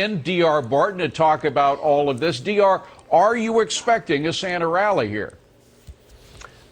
In DR Barton to talk about all of this. DR, are you expecting a Santa rally here?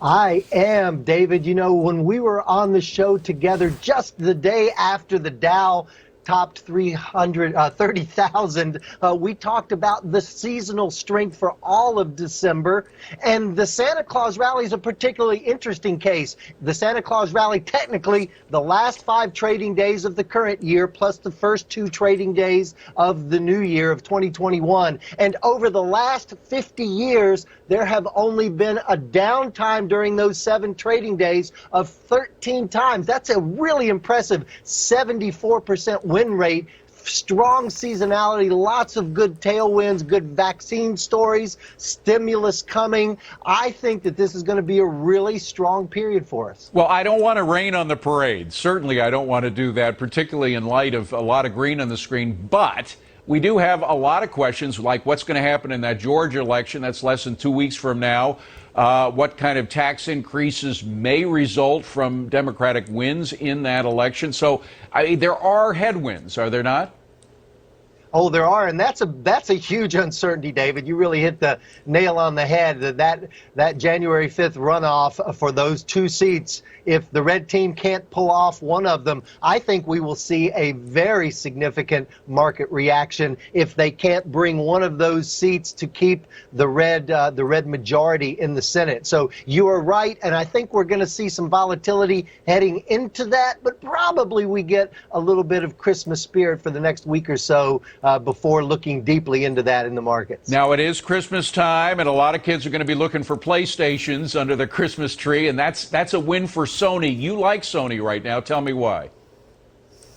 I am, David. You know, when we were on the show together just the day after the Dow topped 330,000, we talked about the seasonal strength for all of December. And the Santa Claus rally is a particularly interesting case. The Santa Claus rally, technically, the last 5 trading days of the current year, plus the first 2 trading days of the new year of 2021. And over the last 50 years, there have only been a downtime during those 7 trading days of 13 times. That's a really impressive 74% win rate. Strong seasonality, lots of good tailwinds, good vaccine stories, stimulus coming. I think that this is going to be a really strong period for us. Well, I don't want to rain on the parade. Certainly, I don't want to do that, particularly in light of a lot of green on the screen. But we do have a lot of questions, like what's going to happen in that Georgia election. That's less than 2 weeks from now. What kind of tax increases may result from Democratic wins in that election? So there are headwinds, are there not? Oh, there are, and that's a huge uncertainty, David. You really hit the nail on the head. That January 5th runoff for those 2 seats, if the red team can't pull off one of them, I think we will see a very significant market reaction if they can't bring one of those seats to keep the red majority in the Senate. So you are right, and I think we're going to see some volatility heading into that, but probably we get a little bit of Christmas spirit for the next week or so before looking deeply into that in the markets. Now, it is Christmas time, and a lot of kids are going to be looking for PlayStations under the Christmas tree, and that's a win for Sony. You like Sony right now. Tell me why.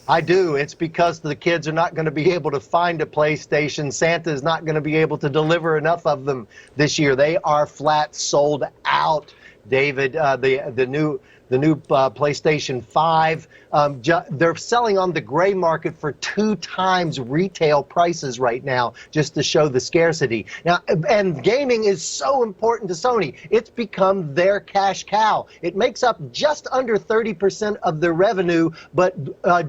I do. It's because the kids are not going to be able to find a PlayStation. Santa is not going to be able to deliver enough of them this year. They are flat sold out, David. The new PlayStation 5, they're selling on the gray market for 2 times retail prices right now, just to show the scarcity. Now, and gaming is so important to Sony. It's become their cash cow. It makes up just under 30% of their revenue, but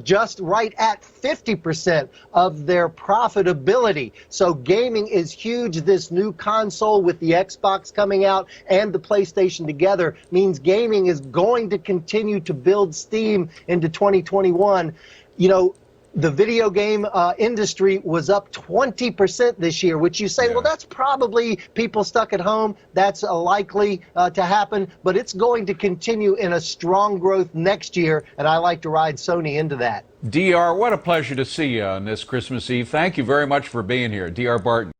just right at 50% of their profitability. So gaming is huge. This new console with the Xbox coming out and the PlayStation together means gaming is going to continue to build steam into 2021. You know, the video game industry was up 20% this year, which you say, well, that's probably people stuck at home. That's likely to happen, but it's going to continue in a strong growth next year, and I like to ride Sony into that. DR, what a pleasure to see you on this Christmas Eve. Thank you very much for being here. DR Barton.